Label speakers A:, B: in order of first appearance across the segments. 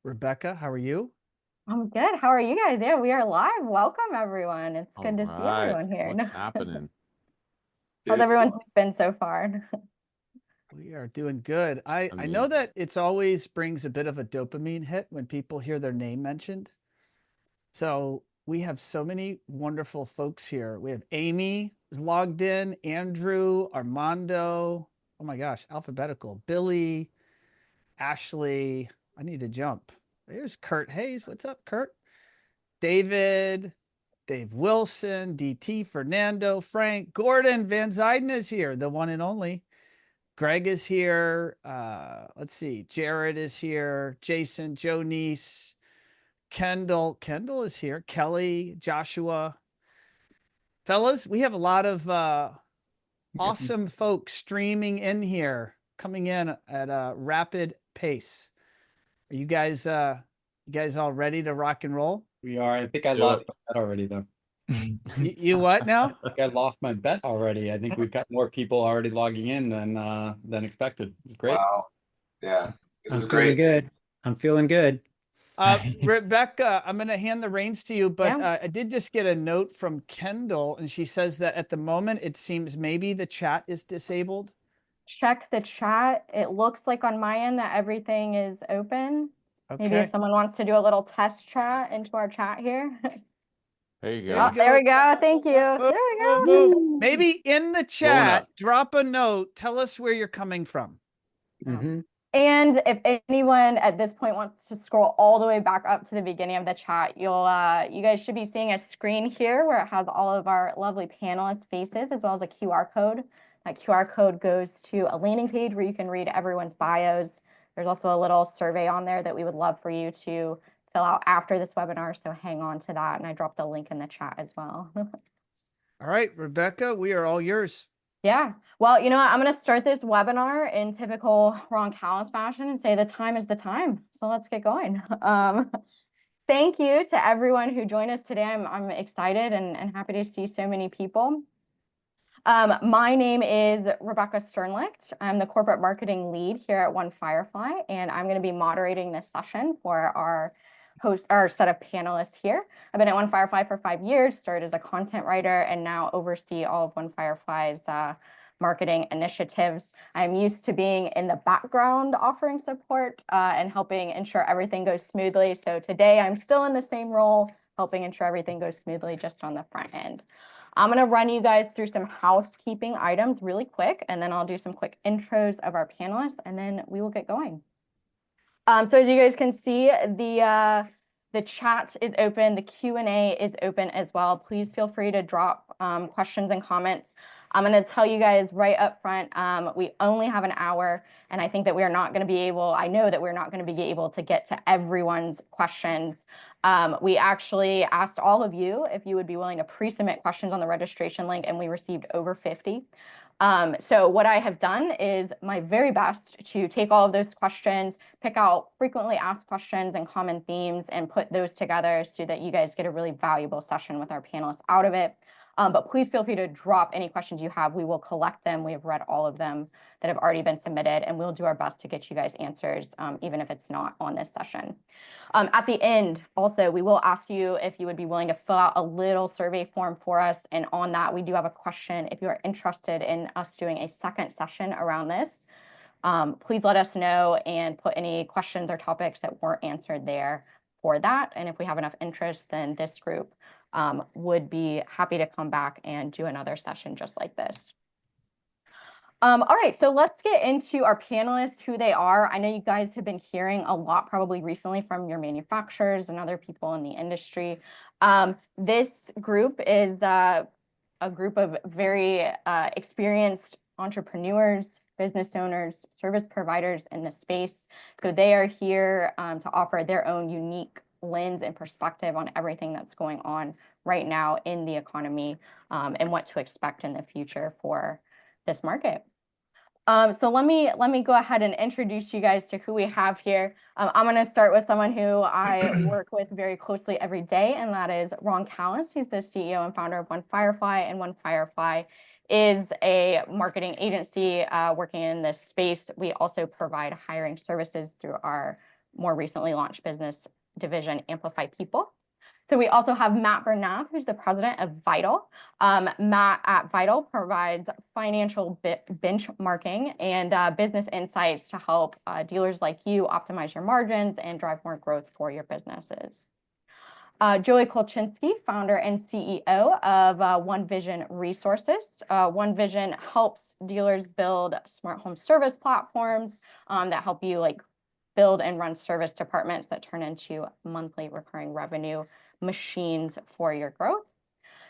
A: Rebecca, how are you?
B: I'm good. How are you guys? Yeah, we are live. Welcome, everyone. It's
C: All
B: good to see
C: right.
B: everyone here.
C: What's happening?
B: How's everyone's week been so far?
A: We are doing good. I know
C: Amazing.
A: that it's always brings a bit of a dopamine hit when people hear their name mentioned. So we have so many wonderful folks here. We have Amy logged in, Andrew, Armando. Oh my gosh, alphabetical. Billy, Ashley. I need to jump. There's Kurt Hayes. What's up, Kurt? David, Dave Wilson, DT, Fernando, Frank, Gordon, Van Zuyden is here, the one and only. Greg is here. Let's see. Jared is here. Jason, Joe Neese, Kendall. Kendall is here. Kelly, Joshua. Fellas, we have a lot of
D: Yep.
A: awesome folks streaming in here, coming in at a rapid pace. Are you guys all ready to rock and roll?
D: We are. I think I
C: Do
D: lost
C: it.
D: my bet already, though.
A: You what now?
D: I think I lost my bet already. I think we've got more people already logging in than expected. It's great.
E: Wow. Yeah. This
F: I'm
E: is
F: feeling
E: great.
F: good. I'm feeling good.
A: Rebecca, I'm going to hand the reins to you, but
B: Yeah.
A: I did just get a note from Kendall, and she says that at the moment it seems maybe the chat is disabled.
B: Check the chat. It looks like on my end that everything is open. Maybe if
A: Okay.
B: someone wants to do a little test chat into our chat here.
C: There you
A: There
C: go.
A: you
B: Oh, there we
A: go.
B: go. Thank you. There
A: Boop,
B: we
A: boop,
B: go.
A: boop.
F: Woo.
A: Maybe in the
C: Blowing
A: chat,
C: up.
A: drop a note. Tell us where you're coming from.
F: hmm
B: And if anyone at this point wants to scroll all the way back up to the beginning of the chat, you guys should be seeing a screen here where it has all of our lovely panelist faces as well as a QR code. That QR code goes to a landing page where you can read everyone's bios. There's also a little survey on there that we would love for you to fill out after this webinar, so hang on to that. And I dropped a link in the chat as well.
A: All right, Rebecca, we are all yours.
B: Yeah. Well, you know what? I'm going to start this webinar in typical Ron Callis fashion and say the time is the time. So let's get going. Thank you to everyone who joined us today. I'm excited and happy to see so many people. My name is Rebecca Sternlicht. I'm the corporate marketing lead here at One Firefly, and I'm going to be moderating this session for our set of panelists here. I've been at One Firefly for 5 years, started as a content writer, and now oversee all of One Firefly's marketing initiatives. I'm used to being in the background offering support and helping ensure everything goes smoothly. So today I'm still in the same role, helping ensure everything goes smoothly just on the front end. I'm going to run you guys through some housekeeping items really quick, and then I'll do some quick intros of our panelists, and then we will get going. So as you guys can see, the chat is open, the Q&A is open as well. Please feel free to drop questions and comments. I'm going to tell you guys right up front, we only have an hour, and I think that we are not going to be able, I know that we're not going to be able to get to everyone's questions. We actually asked all of you if you would be willing to pre-submit questions on the registration link, and we received over 50. So what I have done is my very best to take all of those questions, pick out frequently asked questions and common themes, and put those together so that you guys get a really valuable session with our panelists out of it. But please feel free to drop any questions you have. We will collect them. We have read all of them that have already been submitted, and we'll do our best to get you guys answers, even if it's not on this session. At the end, also, we will ask you if you would be willing to fill out a little survey form for us. And on that, we do have a question. If you are interested in us doing a second session around this, please let us know and put any questions or topics that weren't answered there for that. And if we have enough interest, then this group would be happy to come back and do another session just like this. All right, so let's get into our panelists, who they are. I know you guys have been hearing a lot probably recently from your manufacturers and other people in the industry. This group is a group of very experienced entrepreneurs, business owners, service providers in the space. So they are here to offer their own unique lens and perspective on everything that's going on right now in the economy and what to expect in the future for this market. So let me go ahead and introduce you guys to who we have here. I'm going to start with someone who I work with very closely every day, and that is Ron Callis. He's the CEO and founder of One Firefly, and One Firefly is a marketing agency working in this space. We also provide hiring services through our more recently launched business division, Amplify People. So we also have Matt Bernath, who's the president of Vital. Matt at Vital provides financial benchmarking and business insights to help dealers like you optimize your margins and drive more growth for your businesses. Joey Kolchinsky, founder and CEO of One Vision Resources. One Vision helps dealers build smart home service platforms that help you build and run service departments that turn into monthly recurring revenue machines for your growth.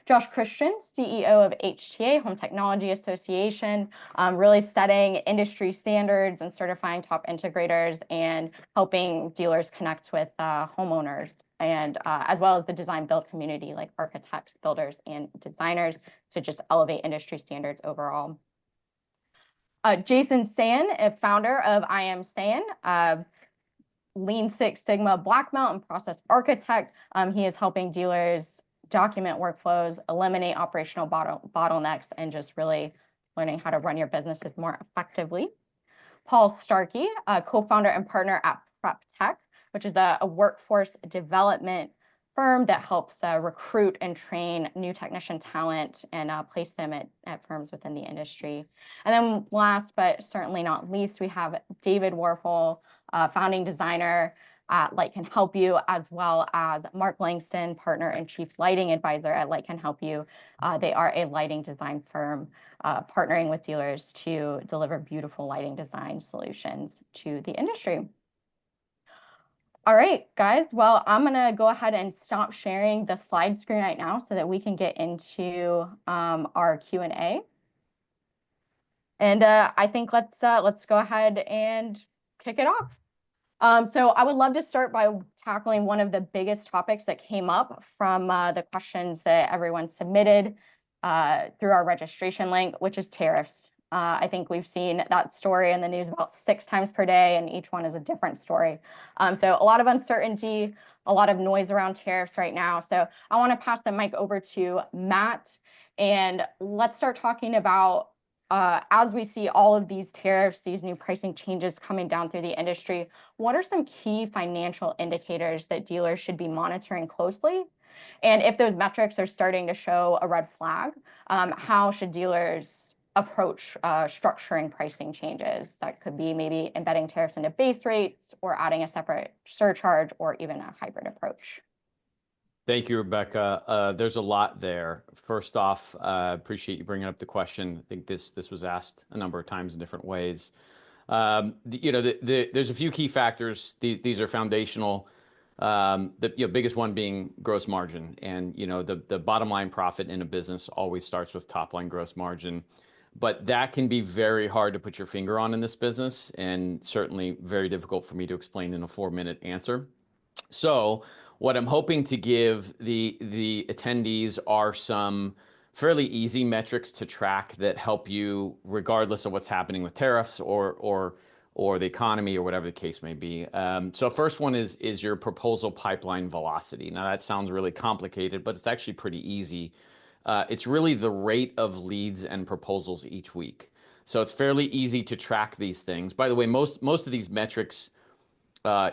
B: Josh Christian, CEO of HTA, Home Technology Association, really setting industry standards and certifying top integrators and helping dealers connect with homeowners, and as well as the design build community like architects, builders, and designers to just elevate industry standards overall. Jason San, a founder of I Am San, Lean Six Sigma Black Belt and process architect. He is helping dealers document workflows, eliminate operational bottlenecks, and just really learning how to run your businesses more effectively. Paul Starkey, co-founder and partner at Prep Tech, which is a workforce development firm that helps recruit and train new technician talent and place them at firms within the industry. And then last but certainly not least, we have David Warfel, founding designer at Light Can Help You, as well as Mark Langston, partner and chief lighting advisor at Light Can Help You. They are a lighting design firm partnering with dealers to deliver beautiful lighting design solutions to the industry. All right, guys. Well, I'm going to go ahead and stop sharing the slide screen right now so that we can get into our Q&A. And I think let's go ahead and kick it off. So I would love to start by tackling one of the biggest topics that came up from the questions that everyone submitted through our registration link, which is tariffs. I think we've seen that story in the news about 6 times per day, and each one is a different story. So a lot of uncertainty, a lot of noise around tariffs right now. So I want to pass the mic over to Matt, and let's start talking about as we see all of these tariffs, these new pricing changes coming down through the industry, what are some key financial indicators that dealers should be monitoring closely? And if those metrics are starting to show a red flag, how should dealers approach structuring pricing changes? That could be maybe embedding tariffs into base rates or adding a separate surcharge or even a hybrid approach.
D: Thank you, Rebecca. There's a lot there. First off, appreciate you bringing up the question. I think this was asked a number of times in different ways. There's a few key factors. These are foundational. The biggest one being gross margin, and the bottom line profit in a business always starts with top line gross margin. But that can be very hard to put your finger on in this business, and certainly very difficult for me to explain in a 4-minute answer. So what I'm hoping to give the attendees are some fairly easy metrics to track that help you regardless of what's happening with tariffs or the economy or whatever the case may be. So first one is your proposal pipeline velocity. Now that sounds really complicated, but it's actually pretty easy. It's really the rate of leads and proposals each week. So it's fairly easy to track these things. By the way, most of these metrics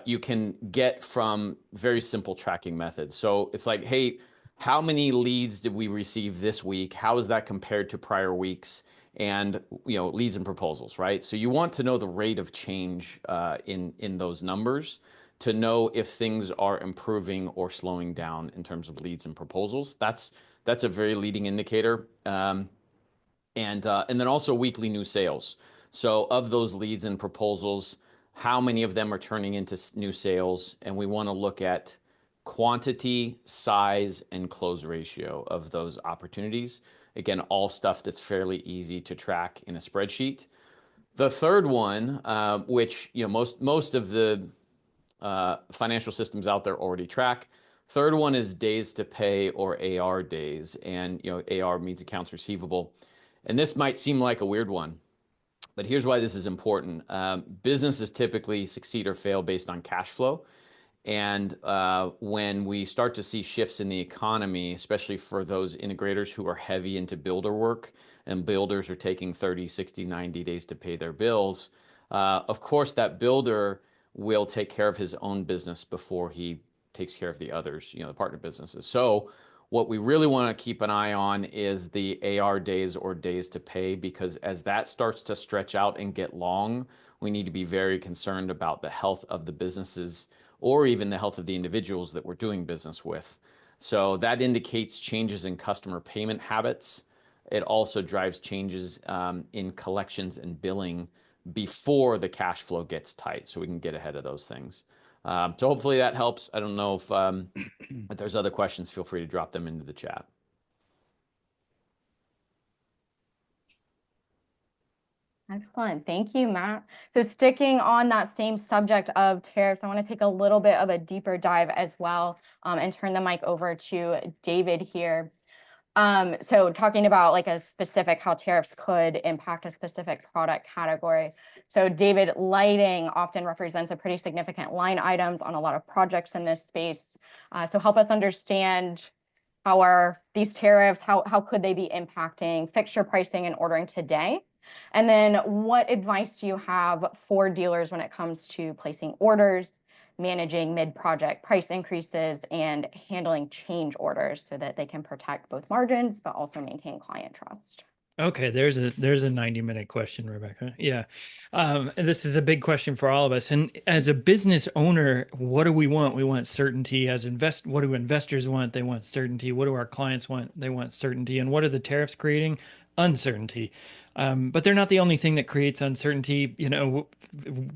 D: you can get from very simple tracking methods. So it's like, hey, how many leads did we receive this week? How is that compared to prior weeks? And leads and proposals, right? So you want to know the rate of change in those numbers to know if things are improving or slowing down in terms of leads and proposals. That's a very leading indicator. And then also weekly new sales. So of those leads and proposals, how many of them are turning into new sales? And we want to look at quantity, size, and close ratio of those opportunities. Again, all stuff that's fairly easy to track in a spreadsheet. The third one, which most of the financial systems out there already track. Third one is days to pay or AR days, and AR means accounts receivable. And this might seem like a weird one, but here's why this is important. Businesses typically succeed or fail based on cash flow. And when we start to see shifts in the economy, especially for those integrators who are heavy into builder work, and builders are taking 30, 60, 90 days to pay their bills, of course, that builder will take care of his own business before he takes care of the others, the partner businesses. So what we really want to keep an eye on is the AR days or days to pay, because as that starts to stretch out and get long, we need to be very concerned about the health of the businesses or even the health of the individuals that we're doing business with. So that indicates changes in customer payment habits. It also drives changes in collections and billing before the cash flow gets tight, so we can get ahead of those things. So hopefully that helps. I don't know if there's other questions, feel free to drop them into the chat.
B: Excellent. Thank you, Matt. So sticking on that same subject of tariffs, I want to take a little bit of a deeper dive as well, and turn the mic over to David here. So talking about like a specific how tariffs could impact a specific product category. So David, lighting often represents a pretty significant line items on a lot of projects in this space. So help us understand how are these tariffs, how could they be impacting fixture pricing and ordering today? And then what advice do you have for dealers when it comes to placing orders, managing mid-project price increases, and handling change orders so that they can protect both margins, but also maintain client trust?
C: Okay, there's a 90-minute question, Rebecca. Yeah. And this is a big question for all of us. And as a business owner, what do we want? We want certainty. What do investors want? They want certainty. What do our clients want? They want certainty. And what are the tariffs creating? Uncertainty. But they're not the only thing that creates uncertainty.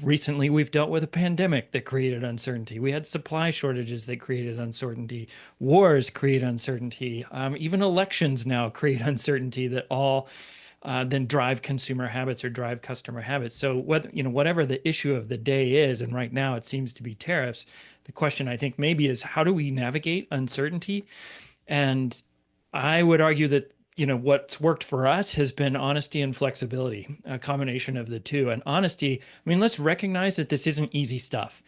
C: Recently we've dealt with a pandemic that created uncertainty. We had supply shortages that created uncertainty. Wars create uncertainty. Even elections now create uncertainty that all then drive consumer habits or drive customer habits. So whatever the issue of the day is, and right now it seems to be tariffs, the question I think maybe is, how do we navigate uncertainty? And I would argue that what's worked for us has been honesty and flexibility, a combination of the two. And honesty, let's recognize that this isn't easy stuff.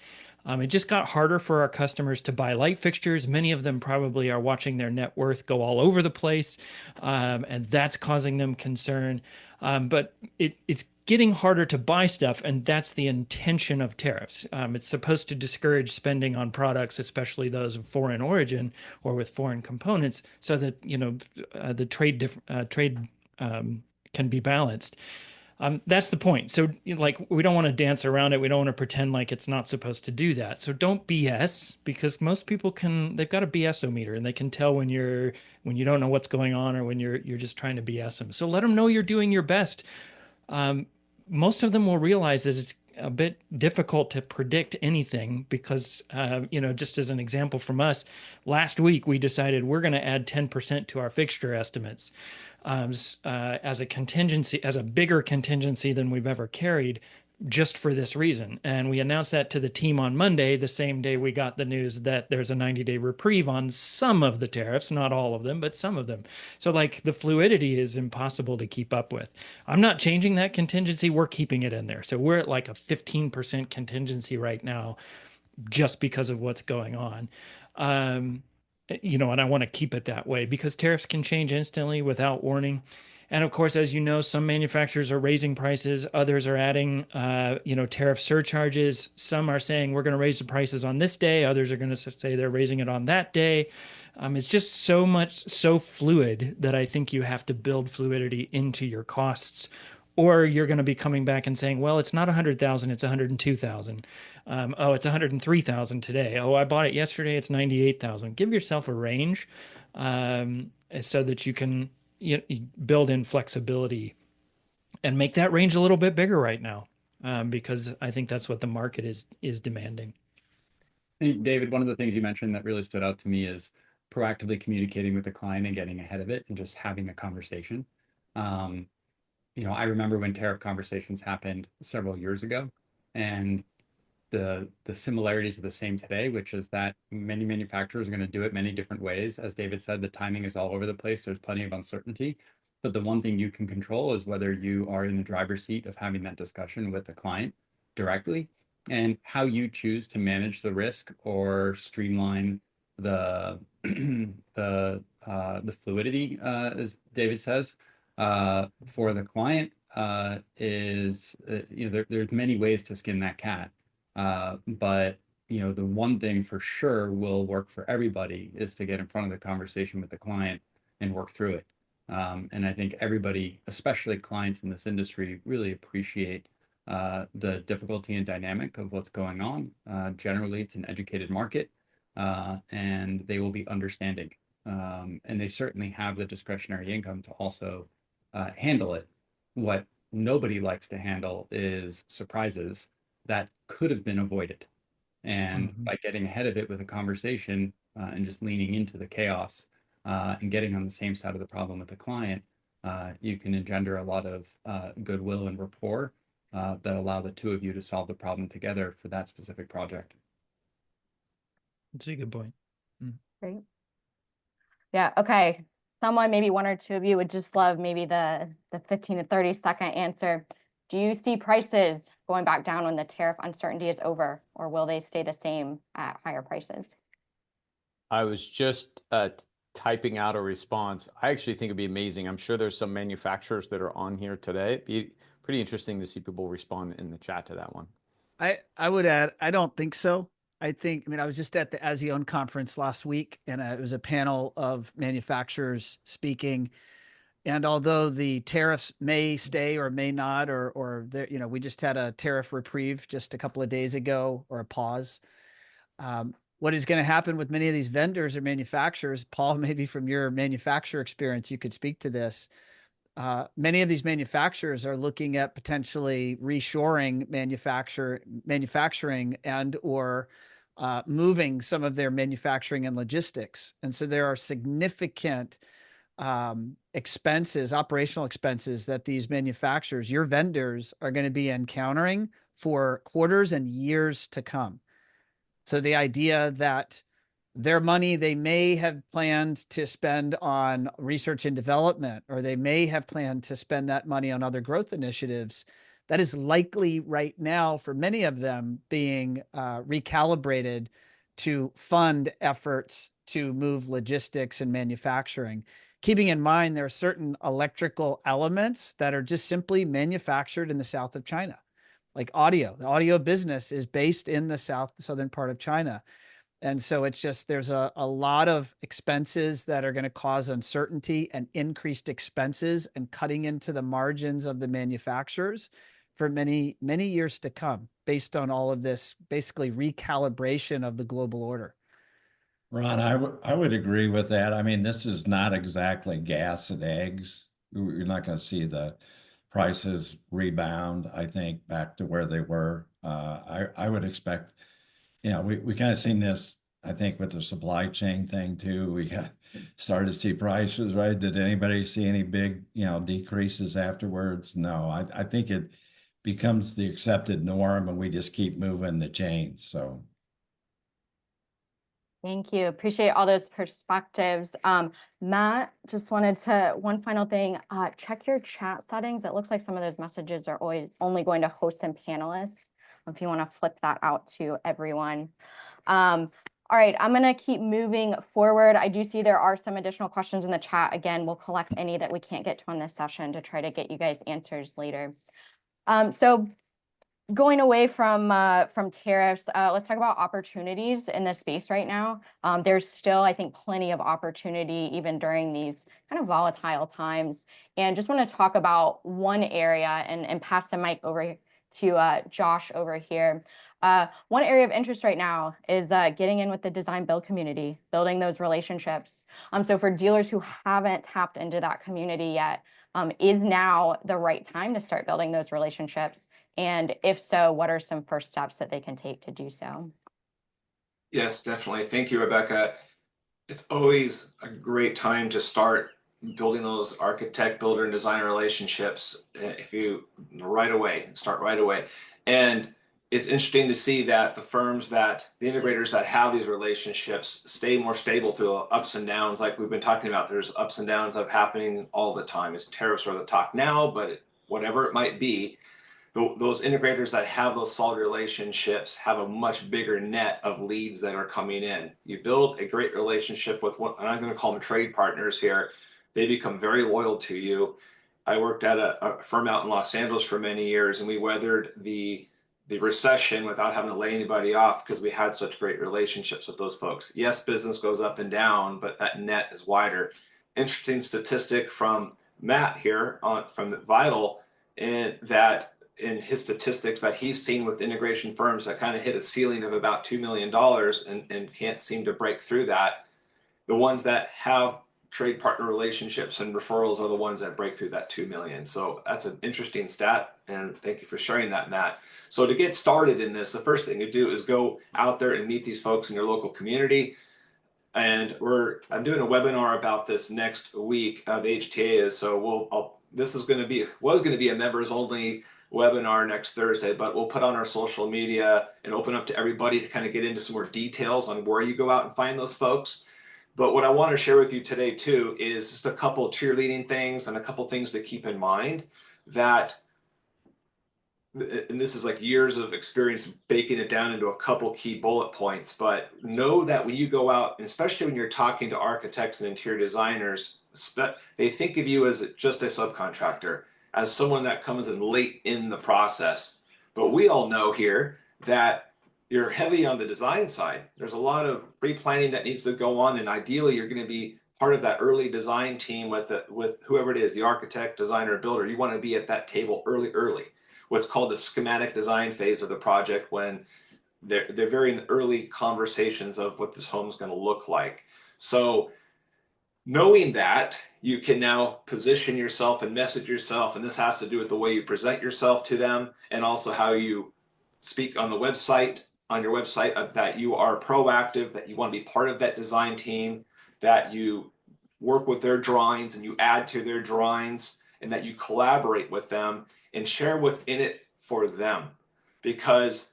C: It just got harder for our customers to buy light fixtures. Many of them probably are watching their net worth go all over the place, and that's causing them concern. But it's getting harder to buy stuff, and that's the intention of tariffs. It's supposed to discourage spending on products, especially those of foreign origin or with foreign components, so that the trade can be balanced. That's the point. So we don't want to dance around it. We don't want to pretend like it's not supposed to do that. So don't BS, because most people they've got a BS-o-meter and they can tell when you don't know what's going on or when you're just trying to BS them. So let them know you're doing your best. Most of them will realize that it's a bit difficult to predict anything because, just as an example from us, last week we decided we're going to add 10% to our fixture estimates as a contingency, as a bigger contingency than we've ever carried, just for this reason. And we announced that to the team on Monday, the same day we got the news that there's a 90-day reprieve on some of the tariffs, not all of them, but some of them. So the fluidity is impossible to keep up with. I'm not changing that contingency. We're keeping it in there. So we're at a 15% contingency right now, just because of what's going on. And I want to keep it that way because tariffs can change instantly without warning. And of course, as you know, some manufacturers are raising prices. Others are adding, tariff surcharges. Some are saying we're going to raise the prices on this day. Others are going to say they're raising it on that day. It's just so fluid that I think you have to build fluidity into your costs, or you're going to be coming back and saying, well, it's not 100,000, it's 102,000. It's 103,000 today. Oh, I bought it yesterday, it's 98,000. Give yourself a range so that you can build in flexibility and make that range a little bit bigger right now, because I think that's what the market is demanding.
F: Hey, David, one of the things you mentioned that really stood out to me is proactively communicating with the client and getting ahead of it and just having the conversation. I remember when tariff conversations happened several years ago, and the similarities are the same today, which is that many manufacturers are going to do it many different ways. As David said, the timing is all over the place. There's plenty of uncertainty, but the one thing you can control is whether you are in the driver's seat of having that discussion with the client directly, and how you choose to manage the risk or streamline the the fluidity, as David says, for the client, is there's many ways to skin that cat. But the one thing for sure will work for everybody is to get in front of the conversation with the client and work through it. And I think everybody, especially clients in this industry, really appreciate the difficulty and dynamic of what's going on. Generally, it's an educated market, and they will be understanding. And they certainly have the discretionary income to also handle it. What nobody likes to handle is surprises that could have been avoided. And by getting ahead of it with a conversation and just leaning into the chaos and getting on the same side of the problem with the client, you can engender a lot of goodwill and rapport that allow the two of you to solve the problem together for that specific project.
C: That's a good point.
B: Great. Yeah, okay. Someone, maybe one or two of you would just love maybe the 15 to 30-second answer. Do you see prices going back down when the tariff uncertainty is over, or will they stay the same at higher prices?
D: I was just typing out a response. I actually think it'd be amazing. I'm sure there's some manufacturers that are on here today. It'd be pretty interesting to see people respond in the chat to that one.
A: I would add, I don't think so. I mean, I was just at the ASEAN conference last week, and it was a panel of manufacturers speaking. And although the tariffs may stay or may not, or there, we just had a tariff reprieve just a couple of days ago, or a pause. What is going to happen with many of these vendors or manufacturers, Paul, maybe from your manufacturer experience, you could speak to this. Many of these manufacturers are looking at potentially reshoring manufacturing and or moving some of their manufacturing and logistics. And so there are significant expenses, operational expenses that these manufacturers, your vendors, are going to be encountering for quarters and years to come. So the idea that their money they may have planned to spend on research and development, or they may have planned to spend that money on other growth initiatives, that is likely right now for many of them being recalibrated to fund efforts to move logistics and manufacturing. Keeping in mind there are certain electrical elements that are just simply manufactured in the south of China, like audio. The audio business is based in the southern part of China. And so it's just, there's a lot of expenses that are going to cause uncertainty and increased expenses and cutting into the margins of the manufacturers for many, many years to come, based on all of this basically recalibration of the global order.
G: Ron, I would agree with that. I mean, this is not exactly gas and eggs. You're not going to see the prices rebound, I think, back to where they were. I would expect, we kind of seen this, I think, with the supply chain thing too. We started to see prices, right? Did anybody see any big, decreases afterwards? No, I think it becomes the accepted norm and we just keep moving the chains. So.
B: Thank you. Appreciate all those perspectives. Matt, just wanted to, one final thing, check your chat settings. It looks like some of those messages are only going to hosts and panelists. If you want to flip that out to everyone. All right, I'm going to keep moving forward. I do see there are some additional questions in the chat. Again, we'll collect any that we can't get to on this session to try to get you guys answers later. So going away from tariffs, let's talk about opportunities in this space right now. There's still, I think, plenty of opportunity even during these kind of volatile times. And just want to talk about one area and pass the mic over to Josh over here. One area of interest right now is getting in with the design build community, building those relationships. So for dealers who haven't tapped into that community yet, is now the right time to start building those relationships? And if so, what are some first steps that they can take to do so?
E: Yes, definitely. Thank you, Rebecca. It's always a great time to start building those architect, builder, and designer relationships if you start right away. And it's interesting to see that the integrators that have these relationships stay more stable through ups and downs. Like we've been talking about, there's ups and downs of happening all the time. It's tariffs are the talk now, but whatever it might be, those integrators that have those solid relationships have a much bigger net of leads that are coming in. You build a great relationship with one, and I'm going to call them trade partners here. They become very loyal to you. I worked at a firm out in Los Angeles for many years, and we weathered the the recession without having to lay anybody off because we had such great relationships with those folks. Yes, business goes up and down, but that net is wider. Interesting statistic from Matt here from Vital, and that in his statistics that he's seen with integration firms that kind of hit a ceiling of about $2 million and can't seem to break through that. The ones that have trade partner relationships and referrals are the ones that break through that 2 million. So that's an interesting stat, and thank you for sharing that, Matt. So to get started in this, the first thing to do is go out there and meet these folks in your local community. And I'm doing a webinar about this next week. The HTA is, so this is going to be, was going to be a members only webinar next Thursday, but we'll put on our social media and open up to everybody to kind of get into some more details on where you go out and find those folks. But what I want to share with you today too is just a couple cheerleading things and a couple things to keep in mind that, and this is like years of experience baking it down into a couple key bullet points, but know that when you go out, and especially when you're talking to architects and interior designers, they think of you as just a subcontractor, as someone that comes in late in the process. But we all know here that you're heavy on the design side. There's a lot of pre-planning that needs to go on, and ideally you're going to be part of that early design team with whoever it is, the architect, designer, builder. You want to be at that table early. What's called the schematic design phase of the project, when they're very in the early conversations of what this home's going to look like. So knowing that, you can now position yourself and message yourself, and this has to do with the way you present yourself to them, and also how you speak on the website, on your website, that you are proactive, that you want to be part of that design team, that you work with their drawings and you add to their drawings, and that you collaborate with them and share what's in it for them. Because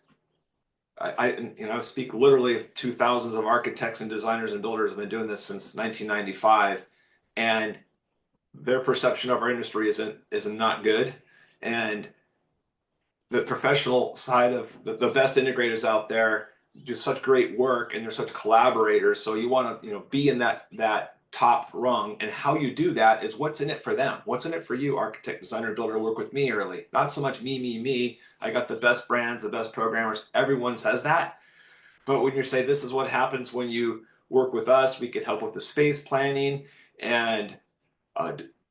E: I speak literally to thousands of architects and designers and builders have been doing this since 1995, and their perception of our industry isn't not good. And the professional side of the best integrators out there do such great work, and they're such collaborators. So you want to be in that top rung, and how you do that is what's in it for them. What's in it for you, architect, designer, builder, work with me early. Not so much me. I got the best brands, the best programmers. Everyone says that. But when you say this is what happens when you work with us, we can help with the space planning and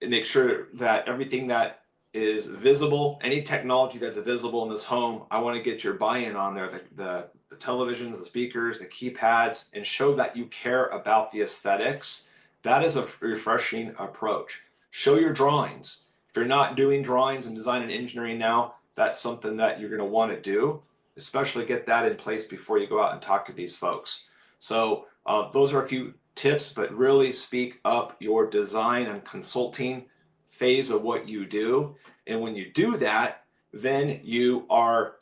E: make sure that everything that is visible, any technology that's visible in this home, I want to get your buy-in on there, the televisions, the speakers, the keypads, and show that you care about the aesthetics. That is a refreshing approach. Show your drawings. If you're not doing drawings and design and engineering now, that's something that you're going to want to do, especially get that in place before you go out and talk to these folks. So those are a few tips, but really speak up your design and consulting phase of what you do. And when you do that, then you are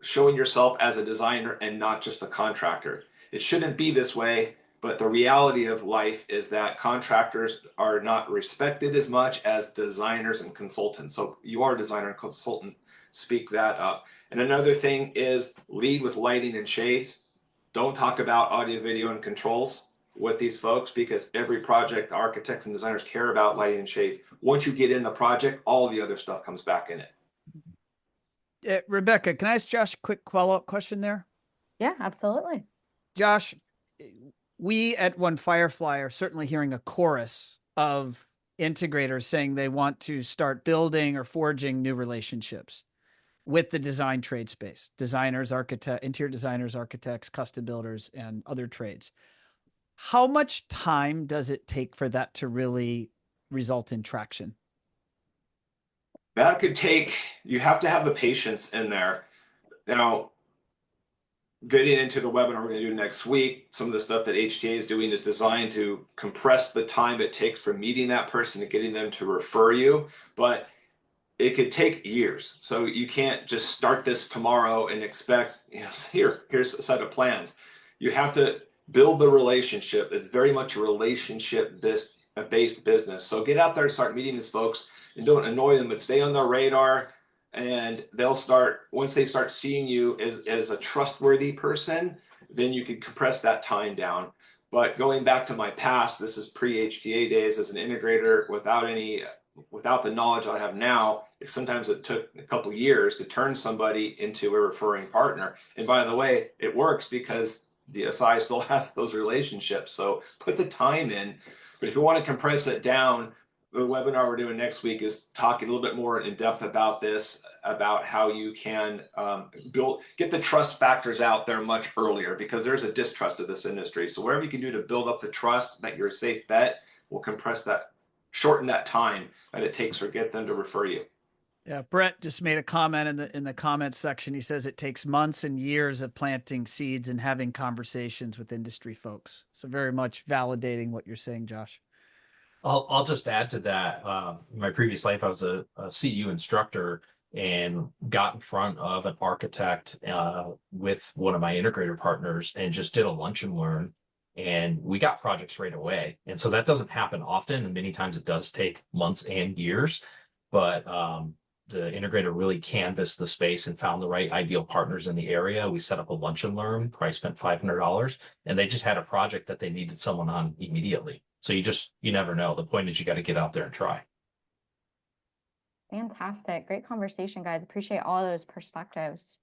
E: showing yourself as a designer and not just a contractor. It shouldn't be this way, but the reality of life is that contractors are not respected as much as designers and consultants. So you are a designer and consultant, speak that up. And another thing is lead with lighting and shades. Don't talk about audio, video, and controls with these folks, because every project, the architects and designers care about lighting and shades. Once you get in the project, all the other stuff comes back in it.
A: Rebecca, can I ask Josh a quick follow-up question there?
B: Yeah, absolutely.
A: Josh, we at One Firefly are certainly hearing a chorus of integrators saying they want to start building or forging new relationships with the design trade space, designers, interior designers, architects, custom builders, and other trades. How much time does it take for that to really result in traction?
E: That could take, you have to have the patience in there. Now, getting into the webinar we're going to do next week, some of the stuff that HTA is doing is designed to compress the time it takes from meeting that person and getting them to refer you, but it could take years. So you can't just start this tomorrow and expect, here's a set of plans. You have to build the relationship. It's very much a relationship-based business. So get out there and start meeting these folks, and don't annoy them, but stay on their radar. And they'll start, once they start seeing you as a trustworthy person, then you can compress that time down. But going back to my past, this is pre-HTA days as an integrator without any without the knowledge I have now, sometimes it took a couple of years to turn somebody into a referring partner. And by the way, it works because DSI still has those relationships. So put the time in. But if you want to compress it down, the webinar we're doing next week is talking a little bit more in depth about this, about how you can get the trust factors out there much earlier, because there's a distrust of this industry. So whatever you can do to build up the trust that you're a safe bet will compress that, shorten that time that it takes or get them to refer you.
A: Yeah, Brett just made a comment in the comments section. He says it takes months and years of planting seeds and having conversations with industry folks. So very much validating what you're saying, Josh.
H: I'll just add to that. In my previous life, I was a CEU instructor and got in front of an architect with one of my integrator partners and just did a lunch and learn. And we got projects right away. And so that doesn't happen often. And many times it does take months and years. But the integrator really canvassed the space and found the right ideal partners in the area. We set up a lunch and learn, price spent $500, and they just had a project that they needed someone on immediately. So you never know. The point is you got to get out there and try.
B: Fantastic. Great conversation, guys. Appreciate all those perspectives.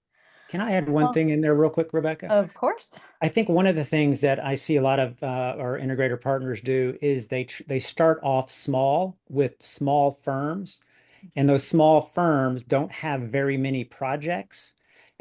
I: Can I add one thing in there real quick, Rebecca?
B: Of course.
I: I think one of the things that I see a lot of our integrator partners do is they start off small with small firms, and those small firms don't have very many projects.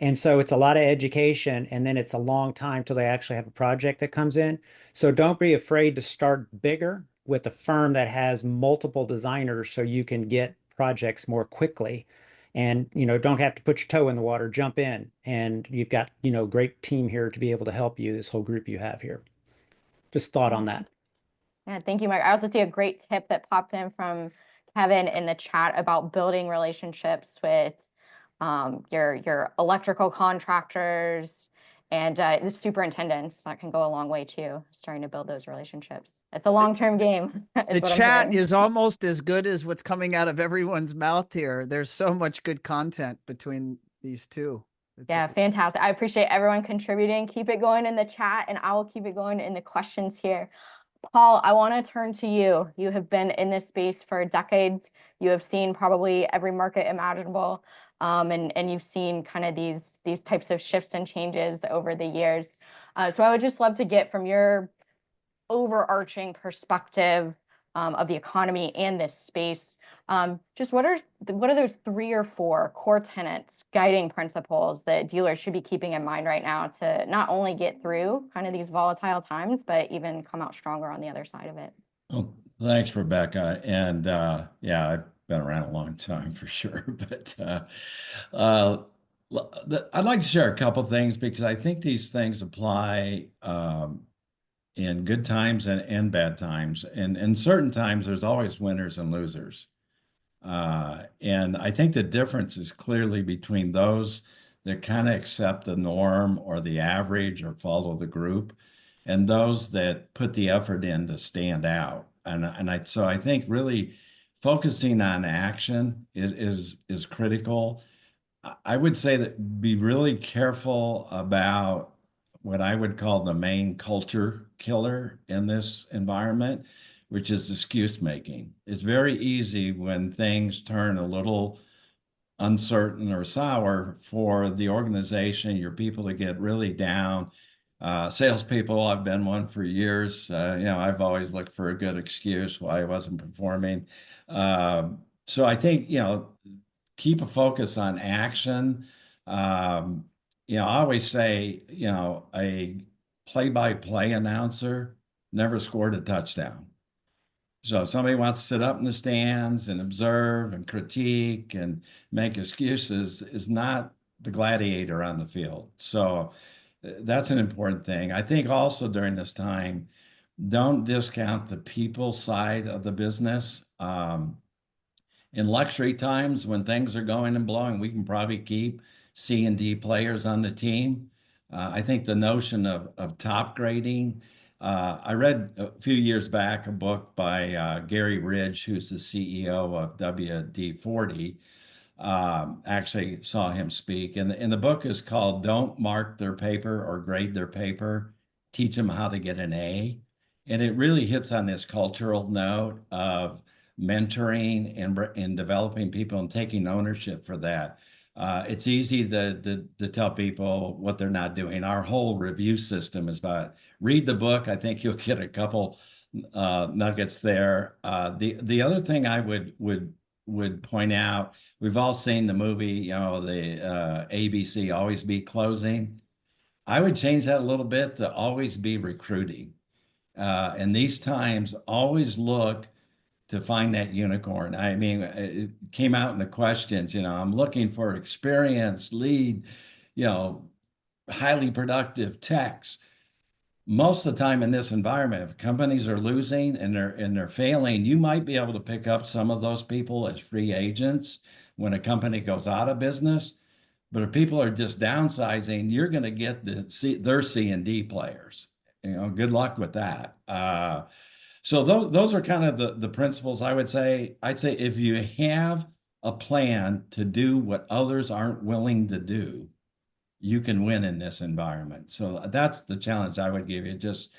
I: And so it's a lot of education, and then it's a long time till they actually have a project that comes in. So don't be afraid to start bigger with a firm that has multiple designers so you can get projects more quickly. And, don't have to put your toe in the water, jump in. And you've got, great team here to be able to help you, this whole group you have here. Just thought on that.
B: Yeah, thank you, Mike. I also see a great tip that popped in from Kevin in the chat about building relationships with your electrical contractors and the superintendents. That can go a long way too, starting to build those relationships. It's a long-term game.
A: The chat is almost as good as what's coming out of everyone's mouth here. There's so much good content between these two.
B: Yeah, fantastic. I appreciate everyone contributing. Keep it going in the chat, and I will keep it going in the questions here. Paul, I want to turn to you. You have been in this space for decades. You have seen probably every market imaginable, and you've seen kind of these types of shifts and changes over the years. So I would just love to get from your overarching perspective of the economy and this space, just what are those 3 or 4 core tenets, guiding principles that dealers should be keeping in mind right now to not only get through kind of these volatile times, but even come out stronger on the other side of it?
G: Well, thanks, Rebecca. And yeah, I've been around a long time for sure. But I'd like to share a couple things because I think these things apply in good times and bad times. And in certain times, there's always winners and losers. And I think the difference is clearly between those that kind of accept the norm or the average or follow the group, and those that put the effort in to stand out. So I think really focusing on action is critical. I would say that be really careful about what I would call the main culture killer in this environment, which is excuse making. It's very easy when things turn a little uncertain or sour for the organization, your people to get really down. Salespeople, I've been one for years. I've always looked for a good excuse why I wasn't performing. So I think, keep a focus on action. I always say, a play-by-play announcer never scored a touchdown. So if somebody wants to sit up in the stands and observe and critique and make excuses, is not the gladiator on the field. So that's an important thing. I think also during this time, don't discount the people side of the business. In luxury times, when things are going and blowing, we can probably keep C and D players on the team. I think the notion of top grading, I read a few years back a book by Gary Ridge, who's the CEO of WD-40. Actually saw him speak. And the book is called Don't Mark Their Paper or Grade Their Paper, Teach Them How to Get an A. And it really hits on this cultural note of mentoring and developing people and taking ownership for that. It's easy to tell people what they're not doing. Our whole review system is about read the book. I think you'll get a couple nuggets there. The other thing I would point out, we've all seen the movie, you know, the ABC Always Be Closing. I would change that a little bit to always be recruiting. And these times, always look to find that unicorn. I mean, it came out in the questions, you know, I'm looking for experienced lead, you know, highly productive techs. Most of the time in this environment, if companies are losing and they're failing, you might be able to pick up some of those people as free agents when a company goes out of business. But if people are just downsizing, you're going to get their C and D players. You know, good luck with that. So those are kind of the principles I would say. I'd say if you have a plan to do what others aren't willing to do, you can win in this environment. So that's the challenge I would give you. Just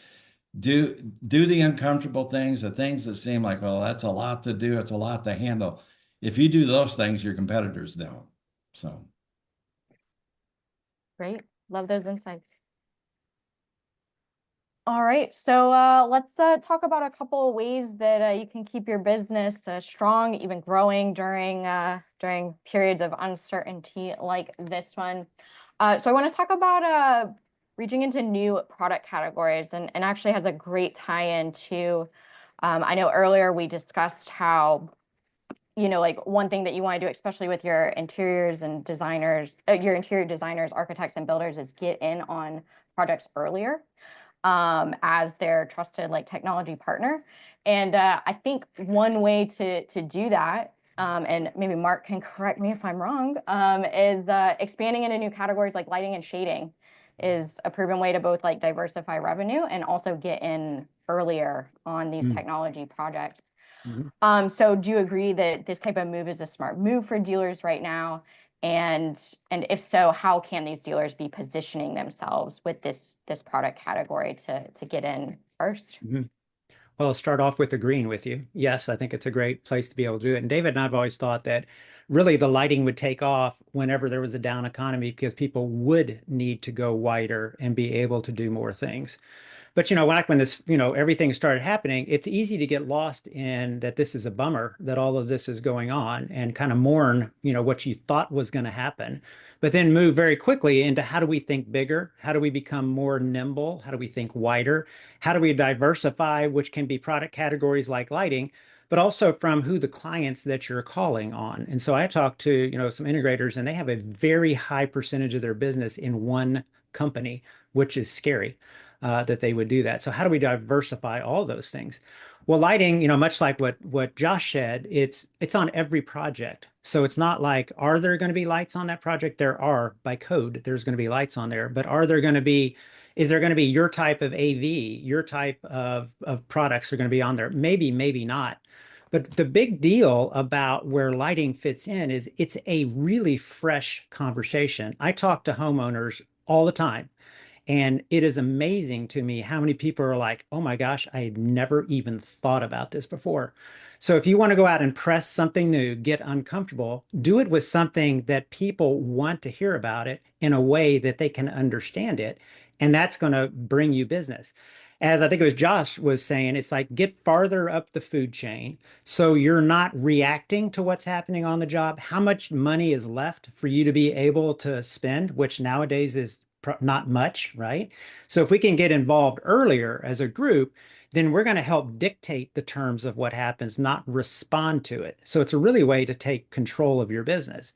G: do the uncomfortable things, the things that seem like, well, that's a lot to do, it's a lot to handle. If you do those things, your competitors don't. So
B: Great. Love those insights. All right, so let's talk about a couple of ways that you can keep your business strong, even growing during periods of uncertainty like this one. So I want to talk about reaching into new product categories, and actually has a great tie-in to, I know earlier we discussed how, you know, like one thing that you want to do, especially with your interiors and designers, your interior designers, architects, and builders, is get in on projects earlier as their trusted like technology partner. And I think one way to do that, and maybe Mark can correct me if I'm wrong, is expanding into new categories like lighting and shading is a proven way to both like diversify revenue and also get in earlier on these technology projects. So do you agree that this type of move is a smart move for dealers right now? And if so, how can these dealers be positioning themselves with this product category to get in first?
I: Well, I'll start off with agreeing with you. Yes, I think it's a great place to be able to do it. And David and I've always thought that really the lighting would take off whenever there was a down economy, because people would need to go wider and be able to do more things. But, you know, like when this, you know, everything started happening, it's easy to get lost in that this is a bummer that all of this is going on and kind of mourn, you know, what you thought was going to happen, but then move very quickly into how do we think bigger? How do we become more nimble? How do we think wider? How do we diversify, which can be product categories like lighting, but also from who the clients that you're calling on. And so I talked to, you know, some integrators, and they have a very high percentage of their business in one company, which is scary. That they would do that. So how do we diversify all those things? Well, lighting, you know, much like what Josh said, it's on every project. So it's not like, are there going to be lights on that project? There are, by code, there's going to be lights on there. But is there going to be your type of AV, your type of products are going to be on there? Maybe, maybe not. But the big deal about where lighting fits in is it's a really fresh conversation. I talk to homeowners all the time. And it is amazing to me how many people are like, oh my gosh, I had never even thought about this before. So if you want to go out and press something new, get uncomfortable, do it with something that people want to hear about it in a way that they can understand it. And that's going to bring you business. As I think it was Josh was saying, it's like get farther up the food chain so you're not reacting to what's happening on the job. How much money is left for you to be able to spend, which nowadays is not much, right? So if we can get involved earlier as a group, then we're going to help dictate the terms of what happens, not respond to it. So it's a really way to take control of your business.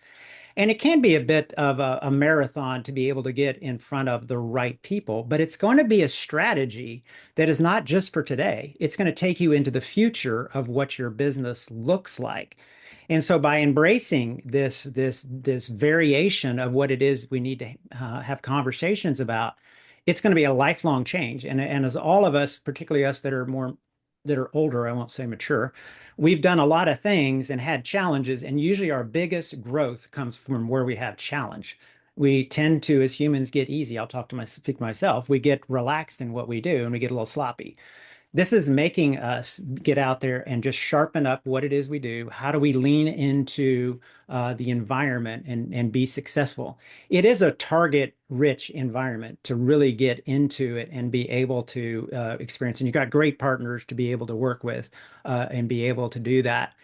I: And it can be a bit of a marathon to be able to get in front of the right people, but it's going to be a strategy that is not just for today. It's going to take you into the future of what your business looks like. And so by embracing this variation of what it is we need to have conversations about, it's going to be a lifelong change. And as all of us, particularly us that are older, I won't say mature, we've done a lot of things and had challenges. And usually our biggest growth comes from where we have challenge. We tend to, as humans, get easy. I'll speak to myself. We get relaxed in what we do and we get a little sloppy. This is making us get out there and just sharpen up what it is we do. How do we lean into the environment and be successful? It is a target-rich environment to really get into it and be able to experience. And you've got great partners to be able to work with and be able to do that.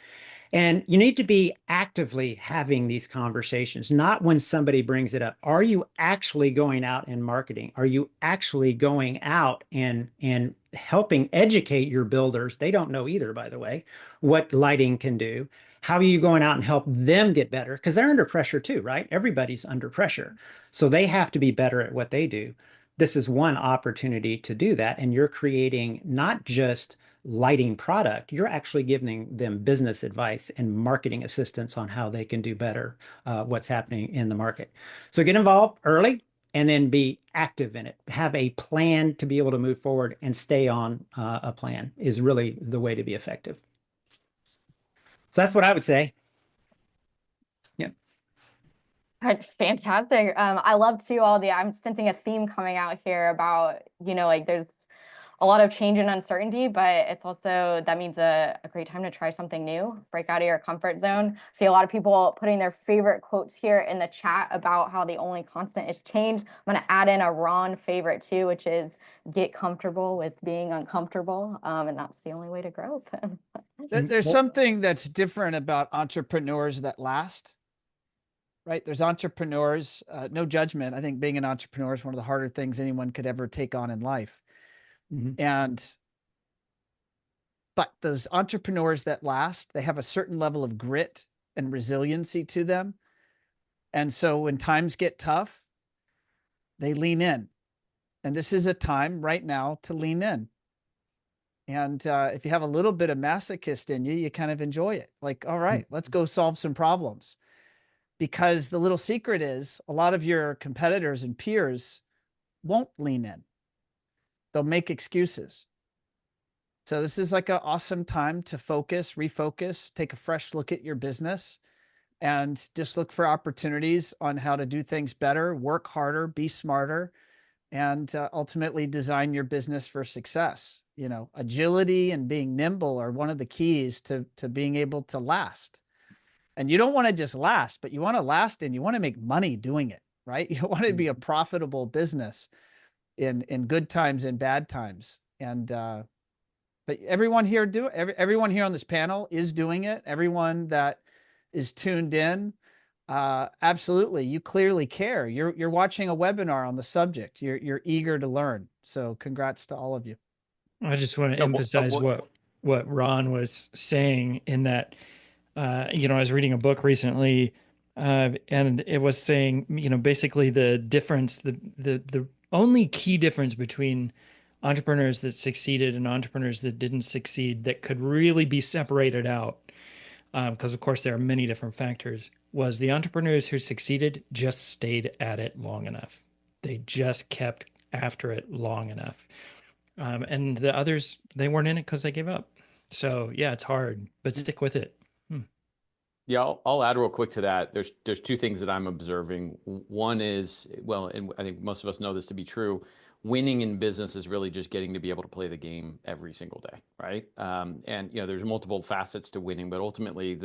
I: And you need to be actively having these conversations, not when somebody brings it up. Are you actually going out and marketing? Are you actually going out and helping educate your builders? They don't know either, by the way, what lighting can do. How are you going out and help them get better? Because they're under pressure too, right? Everybody's under pressure. So they have to be better at what they do. This is one opportunity to do that. And you're creating not just lighting product, you're actually giving them business advice and marketing assistance on how they can do better what's happening in the market. So get involved early and then be active in it. Have a plan to be able to move forward and stay on a plan is really the way to be effective. So that's what I would say. Yeah.
B: Fantastic. I love too I'm sensing a theme coming out here about, like there's a lot of change and uncertainty, but it's also, that means a great time to try something new, break out of your comfort zone. See a lot of people putting their favorite quotes here in the chat about how the only constant is change. I'm going to add in a Ron favorite too, which is get comfortable with being uncomfortable. And that's the only way to grow.
A: There's something that's different about entrepreneurs that last, right? There's entrepreneurs, no judgment. I think being an entrepreneur is one of the harder things anyone could ever take on in life. But those entrepreneurs that last, they have a certain level of grit and resiliency to them. And so when times get tough, they lean in. And this is a time right now to lean in. And if you have a little bit of masochist in you, you kind of enjoy it. Like, all right, let's go solve some problems. Because the little secret is a lot of your competitors and peers won't lean in. They'll make excuses. So this is like an awesome time to focus, refocus, take a fresh look at your business, and just look for opportunities on how to do things better, work harder, be smarter, and ultimately design your business for success. Agility and being nimble are one of the keys to being able to last. And you don't want to just last, but you want to last and you want to make money doing it, right? You want to be a profitable business in good times and bad times. And but everyone here everyone here on this panel is doing it. Everyone that is tuned in, absolutely, you clearly care. You're watching a webinar on the subject. You're eager to learn. So congrats to all of you.
C: I just want to emphasize what Ron was saying in that, I was reading a book recently, and it was saying, basically the difference, the only key difference between entrepreneurs that succeeded and entrepreneurs that didn't succeed that could really be separated out, because of course there are many different factors, was the entrepreneurs who succeeded just stayed at it long enough. They just kept after it long enough. And the others, they weren't in it because they gave up. So yeah, it's hard, but stick with it.
D: Yeah, I'll add real quick to that. There's two things that I'm observing. One is, well, and I think most of us know this to be true, winning in business is really just getting to be able to play the game every single day, right? And there's multiple facets to winning, but ultimately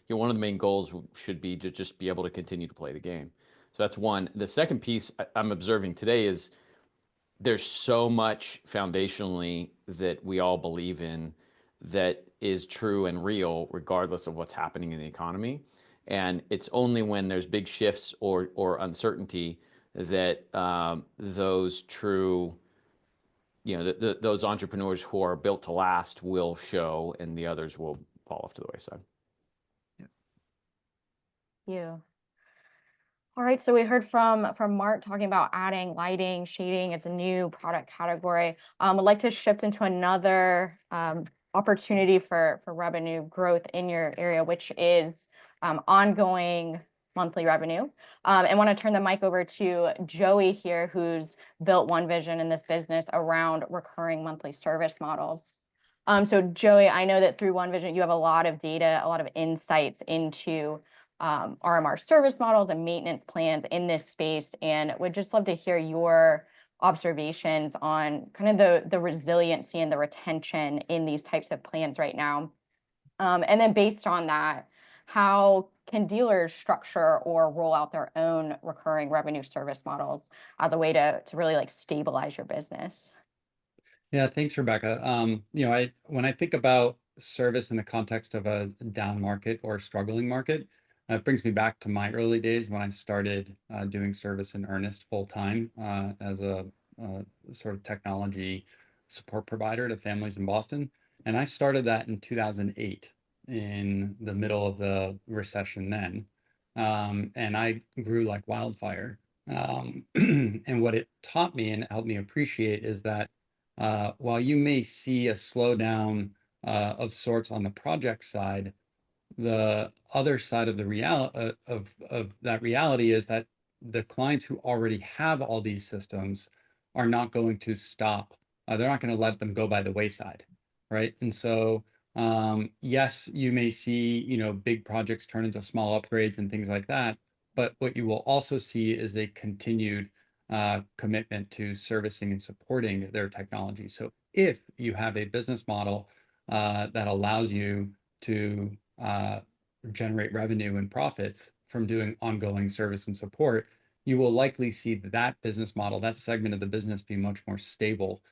D: one of the main goals should be to just be able to continue to play the game. So that's one. The second piece I'm observing today is there's so much foundationally that we all believe in that is true and real regardless of what's happening in the economy. And it's only when there's big shifts or uncertainty that those true, those entrepreneurs who are built to last will show, and the others will fall off to the wayside.
B: Yeah. All right, so we heard from Mark talking about adding lighting, shading. It's a new product category. I'd like to shift into another opportunity for revenue growth in your area, which is ongoing monthly revenue. And want to turn the mic over to Joey here, who's built OneVision in this business around recurring monthly service models. So Joey, I know that through OneVision, you have a lot of data, a lot of insights into RMR service models and maintenance plans in this space, and would just love to hear your observations on kind of the resiliency and the retention in these types of plans right now. And then based on that, how can dealers structure or roll out their own recurring revenue service models as a way to really like stabilize your business?
F: Yeah, thanks, Rebecca. When I think about service in the context of a down market or struggling market, it brings me back to my early days when I started doing service in earnest full time as a sort of technology support provider to families in Boston. And I started that in 2008 in the middle of the recession then. And I grew like wildfire. And what it taught me and helped me appreciate is that while you may see a slowdown of sorts on the project side, the other side of the of that reality is that the clients who already have all these systems are not going to stop. They're not going to let them go by the wayside, right? And so, yes, you may see, big projects turn into small upgrades and things like that. But what you will also see is a continued commitment to servicing and supporting their technology. So if you have a business model that allows you to generate revenue and profits from doing ongoing service and support, you will likely see that business model, that segment of the business, be much more stable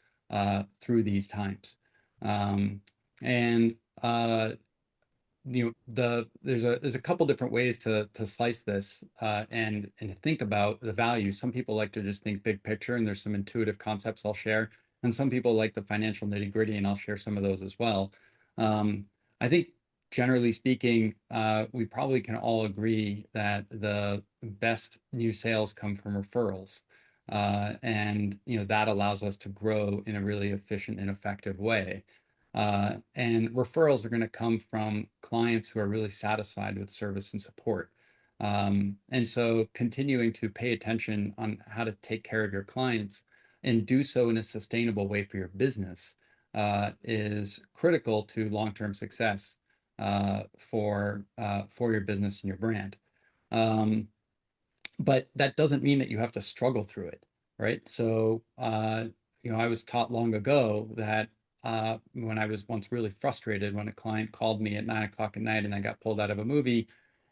F: through these times. And there's a couple different ways to slice this and think about the value. Some people like to just think big picture, and there's some intuitive concepts I'll share, and some people like the financial nitty gritty, and I'll share some of those as well. I think generally speaking, we probably can all agree that the best new sales come from referrals, and that allows us to grow in a really efficient and effective way. And referrals are going to come from clients who are really satisfied with service and support. And so continuing to pay attention on how to take care of your clients and do so in a sustainable way for your business is critical to long-term success for your business and your brand. But that doesn't mean that you have to struggle through it, right? So, I was taught long ago that when I was once really frustrated when a client called me at 9 o'clock at night and I got pulled out of a movie.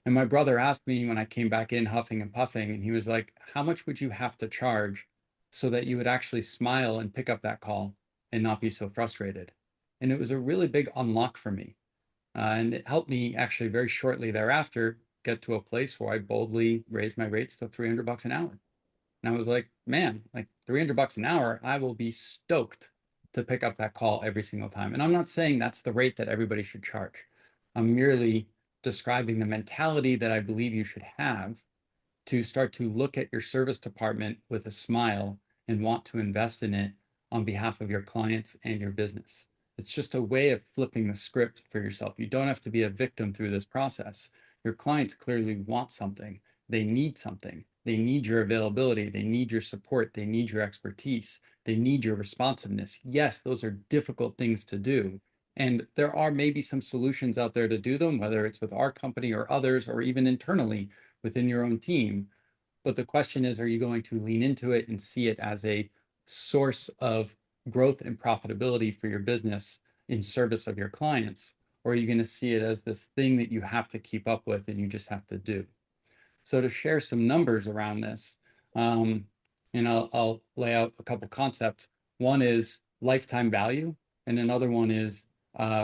F: And my brother asked me when I came back in huffing and puffing, and he was like, how much would you have to charge so that you would actually smile and pick up that call and not be so frustrated? And it was a really big unlock for me. And it helped me actually very shortly thereafter get to a place where I boldly raised my rates to $300 an hour. And I was like, man, like $300 an hour, I will be stoked to pick up that call every single time. And I'm not saying that's the rate that everybody should charge. I'm merely describing the mentality that I believe you should have to start to look at your service department with a smile and want to invest in it on behalf of your clients and your business. It's just a way of flipping the script for yourself. You don't have to be a victim through this process. Your clients clearly want something. They need something. They need your availability. They need your support. They need your expertise. They need your responsiveness. Yes, those are difficult things to do. And there are maybe some solutions out there to do them, whether it's with our company or others, or even internally within your own team. But the question is, are you going to lean into it and see it as a source of growth and profitability for your business in service of your clients? Or are you going to see it as this thing that you have to keep up with and you just have to do? So to share some numbers around this, and I'll lay out a couple concepts. One is lifetime value, and another one is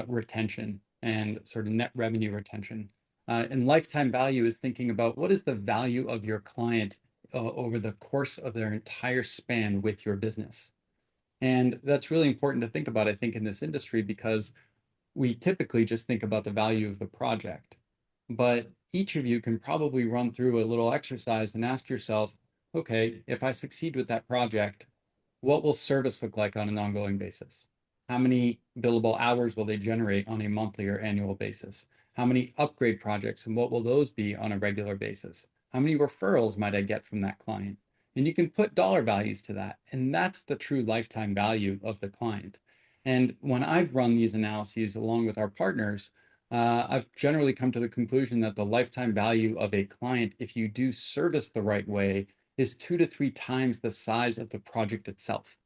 F: retention and sort of net revenue retention. And lifetime value is thinking about what is the value of your client over the course of their entire span with your business. And that's really important to think about, I think, in this industry, because we typically just think about the value of the project. But each of you can probably run through a little exercise and ask yourself, okay, if I succeed with that project, what will service look like on an ongoing basis? How many billable hours will they generate on a monthly or annual basis? How many upgrade projects, and what will those be on a regular basis? How many referrals might I get from that client? And you can put dollar values to that. And that's the true lifetime value of the client. And when I've run these analyses along with our partners, I've generally come to the conclusion that the lifetime value of a client, if you do service the right way is 2 to 3 times the size of the project itself.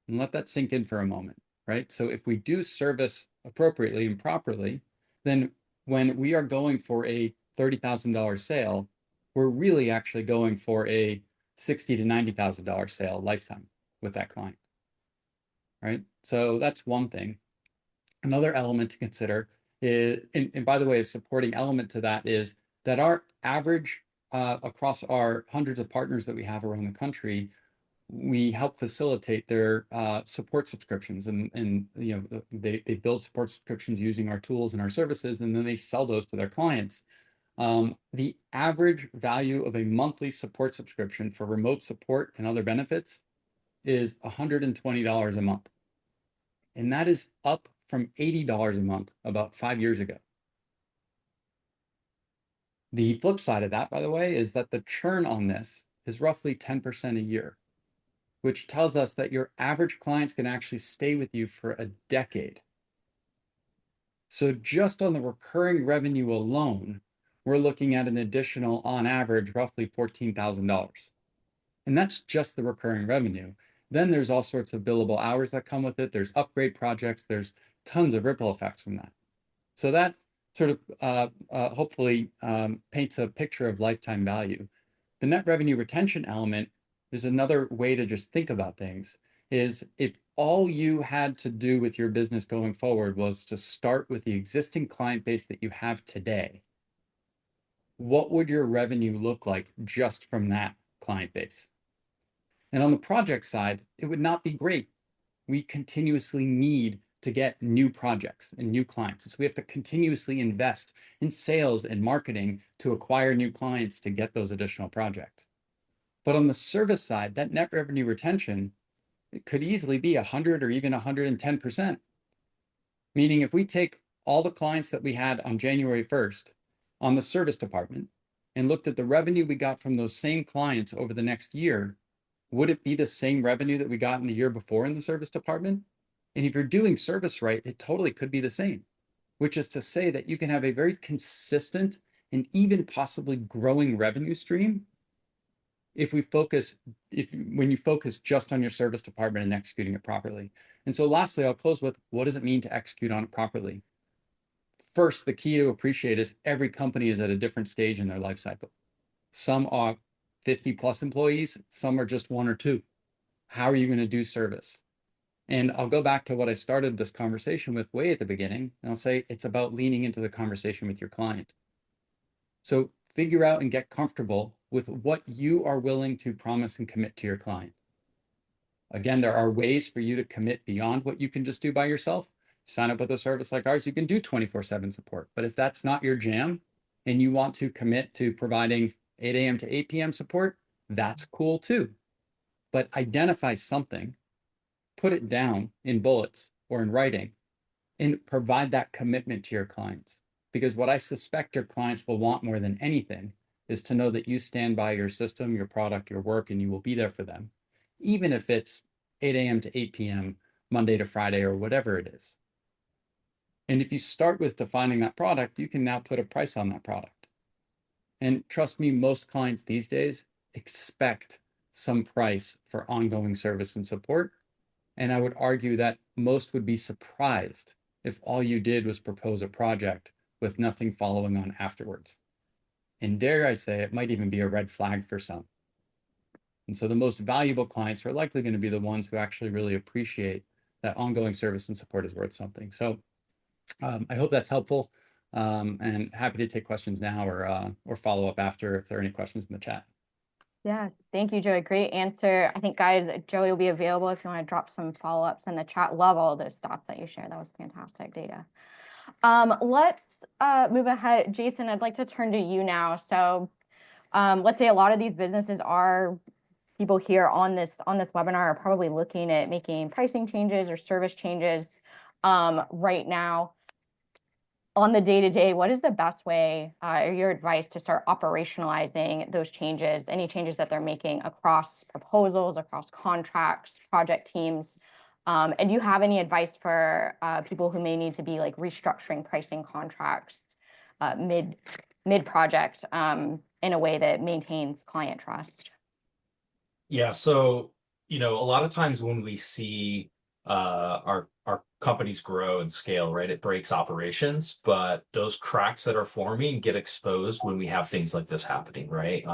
F: And let that sink in for a moment, right? So if we do service appropriately and properly, then when we are going for a $30,000 sale, we're really actually going for a $60,000 to $90,000 sale lifetime with that client, right? So that's one thing. Another element to consider is, and by the way, a supporting element to that is that our average across our hundreds of partners that we have around the country, we help facilitate their support subscriptions, and you know, they build support subscriptions using our tools and our services, and then they sell those to their clients. The average value of a monthly support subscription for remote support and other benefits is $120 a month. And that is up from $80 a month about 5 years ago. The flip side of that, by the way, is that the churn on this is roughly 10% a year, which tells us that your average clients can actually stay with you for a decade. So just on the recurring revenue alone, we're looking at an additional, on average, roughly $14,000. And that's just the recurring revenue. Then there's all sorts of billable hours that come with it. There's upgrade projects. There's tons of ripple effects from that. So that sort of hopefully paints a picture of lifetime value. The net revenue retention element is another way to just think about things, is if all you had to do with your business going forward was to start with the existing client base that you have today, what would your revenue look like just from that client base? And on the project side, it would not be great. We continuously need to get new projects and new clients. So we have to continuously invest in sales and marketing to acquire new clients to get those additional projects. But on the service side, that net revenue retention, it could easily be 100 or even 110%. Meaning if we take all the clients that we had on January 1st on the service department and looked at the revenue we got from those same clients over the next year, would it be the same revenue that we got in the year before in the service department? And if you're doing service right, it totally could be the same, which is to say that you can have a very consistent and even possibly growing revenue stream if when you focus just on your service department and executing it properly. And so lastly, I'll close with, what does it mean to execute on it properly? First, the key to appreciate is every company is at a different stage in their life cycle. Some are 50 plus employees, some are just 1 or 2. How are you going to do service? And I'll go back to what I started this conversation with way at the beginning, and I'll say it's about leaning into the conversation with your client. So figure out and get comfortable with what you are willing to promise and commit to your client. Again, there are ways for you to commit beyond what you can just do by yourself. Sign up with a service like ours, you can do 24/7 support. But if that's not your jam and you want to commit to providing 8 a.m. to 8 p.m. support, that's cool too. But identify something, put it down in bullets or in writing, and provide that commitment to your clients. Because what I suspect your clients will want more than anything is to know that you stand by your system, your product, your work, and you will be there for them, even if it's 8 a.m. to 8 p.m., Monday to Friday, or whatever it is. And if you start with defining that product, you can now put a price on that product. And trust me, most clients these days expect some price for ongoing service and support. And I would argue that most would be surprised if all you did was propose a project with nothing following on afterwards. And dare I say, it might even be a red flag for some. And so the most valuable clients are likely going to be the ones who actually really appreciate that ongoing service and support is worth something. So I hope that's helpful, and happy to take questions now or follow up after if there are any questions in the chat.
B: Yeah, thank you, Joey. Great answer. I think, guys, Joey will be available if you want to drop some follow-ups in the chat. Love all those stats that you shared. That was fantastic data. Let's move ahead. Jason, I'd like to turn to you now. So let's say a lot of these businesses are, people here on this webinar are probably looking at making pricing changes or service changes right now. On the day-to-day, what is the best way or your advice to start operationalizing those changes, any changes that they're making across proposals, across contracts, project teams? And do you have any advice for people who may need to be like restructuring pricing contracts mid-project? in a way that maintains client trust?
H: Yeah, so a lot of times when we see our companies grow and scale, right, it breaks operations, but those cracks that are forming get exposed when we have things like this happening, right?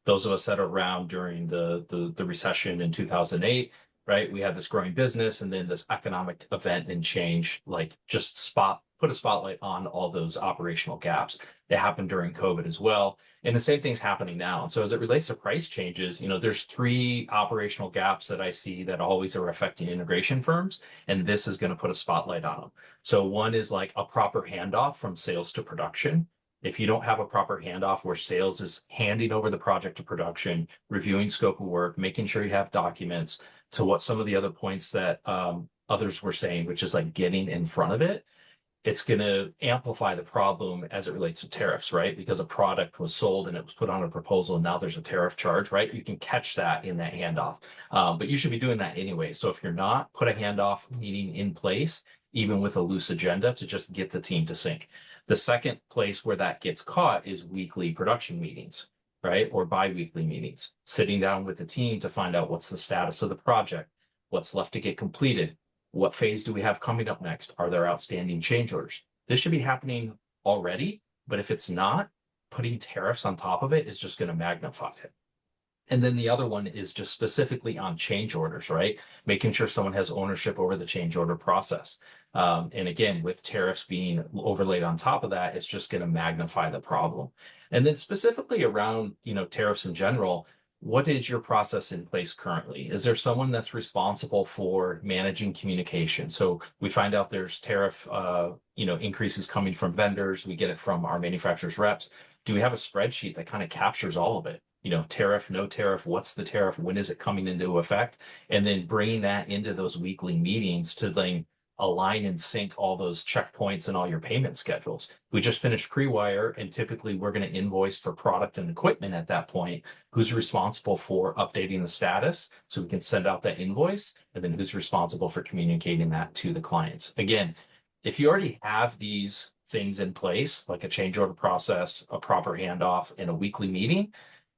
H: Those of us that are around during the recession in 2008, right, we had this growing business, and then this economic event and change, like just put a spotlight on all those operational gaps. It happened during COVID as well. And the same thing's happening now. And so as it relates to price changes, there's three operational gaps that I see that always are affecting integration firms. And this is going to put a spotlight on them. So one is like a proper handoff from sales to production. If you don't have a proper handoff where sales is handing over the project to production, reviewing scope of work, making sure you have documents, to what some of the other points that others were saying, which is like getting in front of it, it's going to amplify the problem as it relates to tariffs, right? Because a product was sold and it was put on a proposal, and now there's a tariff charge, right? You can catch that in that handoff. But you should be doing that anyway. So if you're not, put a handoff meeting in place, even with a loose agenda, to just get the team to sync. The second place where that gets caught is weekly production meetings, right? Or bi-weekly meetings, sitting down with the team to find out what's the status of the project, what's left to get completed, what phase do we have coming up next? Are there outstanding change orders? This should be happening already, but if it's not, putting tariffs on top of it is just going to magnify it. And then the other one is just specifically on change orders, right? Making sure someone has ownership over the change order process. And again, with tariffs being overlaid on top of that, it's just going to magnify the problem. And then specifically around, tariffs in general, what is your process in place currently? Is there someone that's responsible for managing communication? So we find out there's tariff, increases coming from vendors. We get it from our manufacturers reps. Do we have a spreadsheet that kind of captures all of it? Tariff, no tariff, what's the tariff? When is it coming into effect? And then bringing that into those weekly meetings to then align and sync all those checkpoints and all your payment schedules. We just finished pre-wire, and typically we're going to invoice for product and equipment at that point. Who's responsible for updating the status so we can send out that invoice, and then who's responsible for communicating that to the clients. Again, if you already have these things in place, like a change order process, a proper handoff, and a weekly meeting,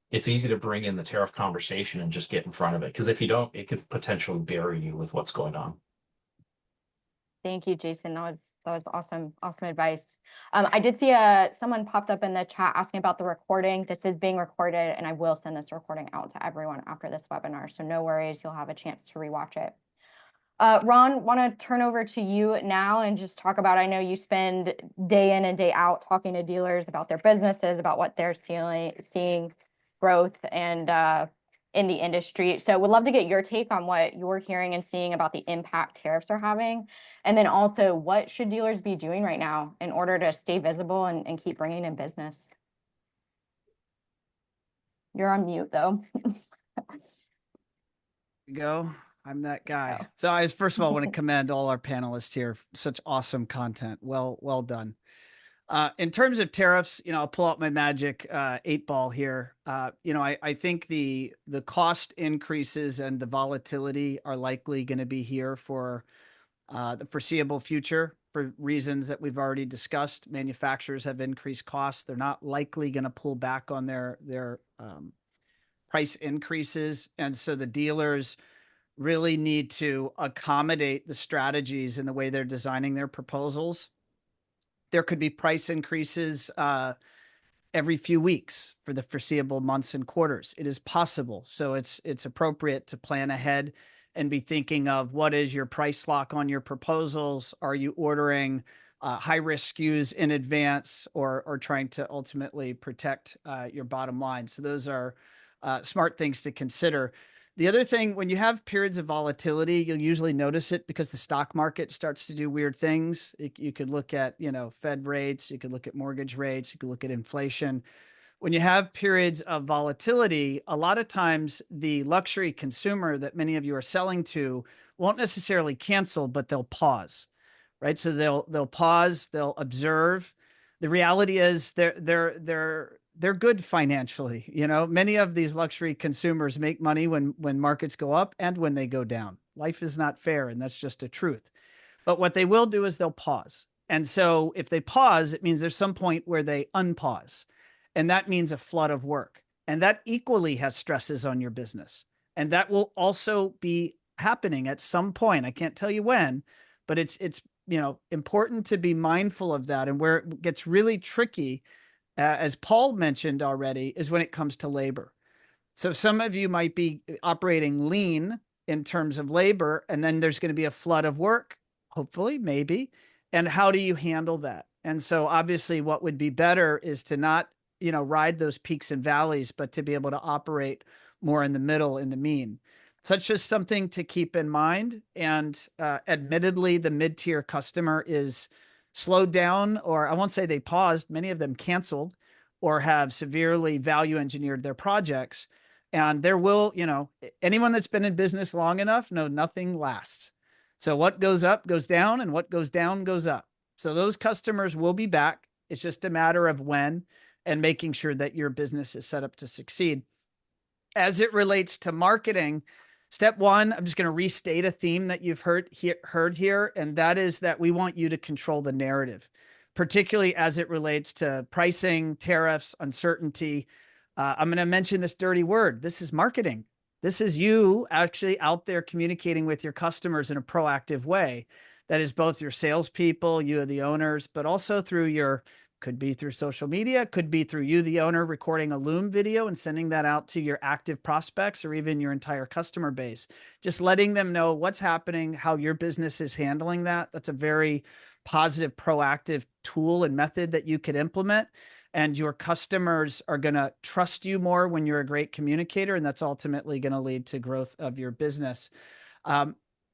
H: it's easy to bring in the tariff conversation and just get in front of it. Because if you don't, it could potentially bury you with what's going on.
B: Thank you, Jason. That was awesome advice. I did see someone popped up in the chat asking about the recording. This is being recorded, and I will send this recording out to everyone after this webinar. So no worries, you'll have a chance to rewatch it. Ron, want to turn over to you now and just talk about, I know you spend day in and day out talking to dealers about their businesses, about what they're seeing growth and in the industry. So would love to get your take on what you're hearing and seeing about the impact tariffs are having. And then also, what should dealers be doing right now in order to stay visible and keep bringing in business? You're on mute, though.
A: Go. I'm that guy. So I first of all want to commend all our panelists here. Such awesome content. Well done. In terms of tariffs, I'll pull out my magic 8-ball here. I think the cost increases and the volatility are likely going to be here for the foreseeable future for reasons that we've already discussed. Manufacturers have increased costs. They're not likely going to pull back on their price increases. And so the dealers really need to accommodate the strategies in the way they're designing their proposals. There could be price increases every few weeks for the foreseeable months and quarters. It is possible. So it's appropriate to plan ahead and be thinking of what is your price lock on your proposals. Are you ordering high-risk SKUs in advance or trying to ultimately protect your bottom line? So those are smart things to consider. The other thing, when you have periods of volatility, you'll usually notice it because the stock market starts to do weird things. You could look at, Fed rates, you could look at mortgage rates, you could look at inflation. When you have periods of volatility, a lot of times the luxury consumer that many of you are selling to won't necessarily cancel, but they'll pause, right? So they'll pause, they'll observe. The reality is they're good financially. Many of these luxury consumers make money when markets go up and when they go down. Life is not fair, and that's just a truth. But what they will do is they'll pause. And so if they pause, it means there's some point where they unpause. And that means a flood of work. And that equally has stresses on your business. And that will also be happening at some point. I can't tell you when, but it's important to be mindful of that. And where it gets really tricky, as Paul mentioned already, is when it comes to labor. So some of you might be operating lean in terms of labor, and then there's going to be a flood of work, hopefully, maybe. And how do you handle that? And so obviously what would be better is to not, ride those peaks and valleys, but to be able to operate more in the middle, in the mean. So that's just something to keep in mind. And admittedly, the mid-tier customer is slowed down, or I won't say they paused, many of them canceled or have severely value engineered their projects. And there will, anyone that's been in business long enough know nothing lasts. So what goes up goes down, and what goes down goes up. So those customers will be back. It's just a matter of when, and making sure that your business is set up to succeed. As it relates to marketing, step one, I'm just going to restate a theme that you've heard here, and that is that we want you to control the narrative, particularly as it relates to pricing, tariffs, uncertainty. I'm going to mention this dirty word. This is marketing. This is you actually out there communicating with your customers in a proactive way. That is both your salespeople, you, the owners, but also through could be through social media, could be through you, the owner, recording a Loom video and sending that out to your active prospects or even your entire customer base. Just letting them know what's happening, how your business is handling that. That's a very positive, proactive tool and method that you could implement. And your customers are going to trust you more when you're a great communicator, and that's ultimately going to lead to growth of your business.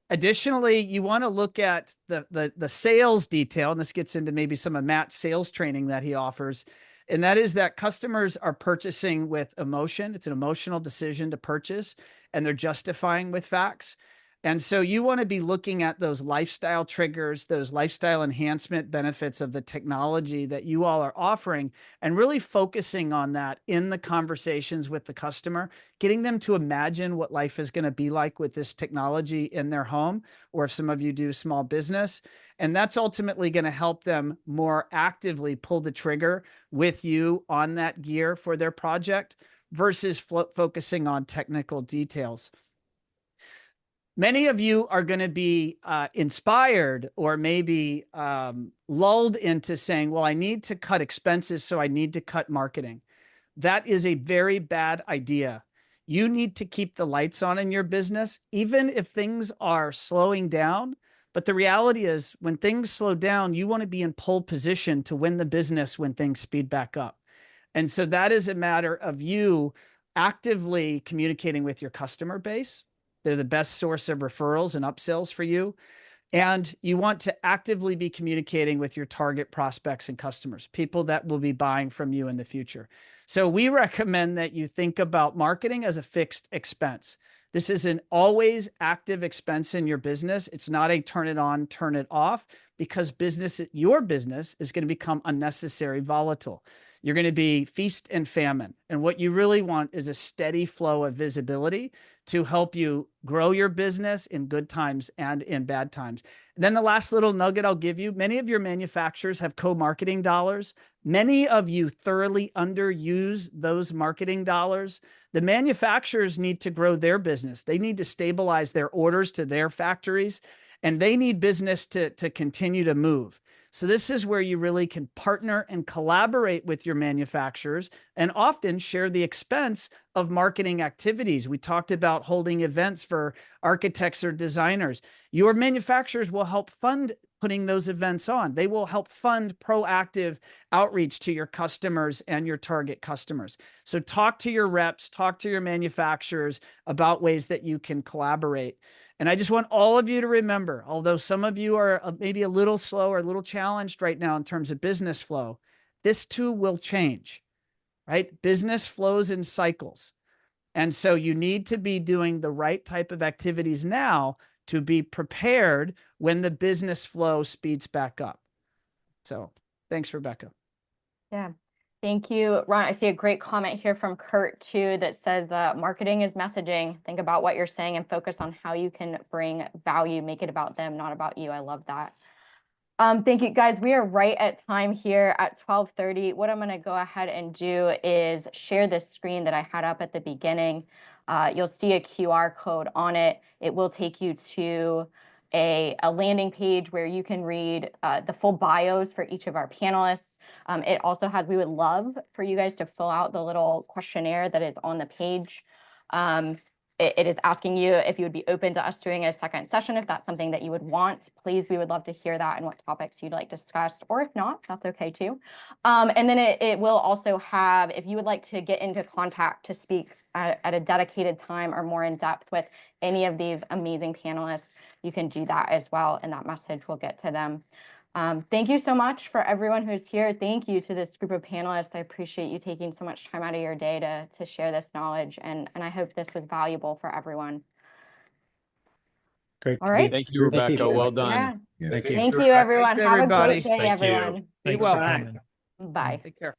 A: Additionally, you want to look at the sales detail, and this gets into maybe some of Matt's sales training that he offers, and that is that customers are purchasing with emotion. It's an emotional decision to purchase, and they're justifying with facts. And so you want to be looking at those lifestyle triggers, those lifestyle enhancement benefits of the technology that you all are offering, and really focusing on that in the conversations with the customer, getting them to imagine what life is going to be like with this technology in their home, or if some of you do small business. And that's ultimately going to help them more actively pull the trigger with you on that gear for their project versus focusing on technical details. Many of you are going to be inspired or maybe lulled into saying, well, I need to cut expenses, so I need to cut marketing. That is a very bad idea. You need to keep the lights on in your business, even if things are slowing down. But the reality is, when things slow down, you want to be in pole position to win the business when things speed back up. And so that is a matter of you actively communicating with your customer base. They're the best source of referrals and upsells for you. And you want to actively be communicating with your target prospects and customers, people that will be buying from you in the future. So we recommend that you think about marketing as a fixed expense. This is an always active expense in your business. It's not a turn it on, turn it off, because your business is going to become unnecessary volatile. You're going to be feast and famine. And what you really want is a steady flow of visibility to help you grow your business in good times and in bad times. And then the last little nugget I'll give you, many of your manufacturers have co-marketing dollars. Many of you thoroughly underuse those marketing dollars. The manufacturers need to grow their business. They need to stabilize their orders to their factories, and they need business to continue to move. So this is where you really can partner and collaborate with your manufacturers and often share the expense of marketing activities. We talked about holding events for architects or designers. Your manufacturers will help fund putting those events on. They will help fund proactive outreach to your customers and your target customers. So talk to your reps, talk to your manufacturers about ways that you can collaborate. And I just want all of you to remember, although some of you are maybe a little slow or a little challenged right now in terms of business flow, this too will change, right? Business flows in cycles. And so you need to be doing the right type of activities now to be prepared when the business flow speeds back up. So thanks, Rebecca.
B: Yeah. Thank you, Ron. I see a great comment here from Kurt too that says that marketing is messaging. Think about what you're saying and focus on how you can bring value, make it about them, not about you. I love that. Thank you guys. We are right at time here at 12:30. What I'm going to go ahead and do is share this screen that I had up at the beginning. You'll see a QR code on it. It will take you to a landing page where you can read the full bios for each of our panelists. It also has, we would love for you guys to fill out the little questionnaire that is on the page. It is asking you if you would be open to us doing a second session, if that's something that you would want. Please, we would love to hear that and what topics you'd like discussed, or if not, that's okay too. And then it will also have, if you would like to get into contact to speak at a dedicated time or more in depth with any of these amazing panelists, you can do that as well, and that message will get to them. Thank you so much for everyone who's here. Thank you to this group of panelists. I appreciate you taking so much time out of your day to share this knowledge, and I hope this was valuable for everyone.
I: Great.
B: All right.
D: Thank you, Rebecca. Well done.
B: Yeah.
I: Thank you.
B: Thank you, everyone.
A: Thanks,
B: Have a great
A: everybody.
B: day,
H: Thank you.
B: everyone.
C: Thanks
A: well.
C: for coming.
B: Bye.
A: Take care.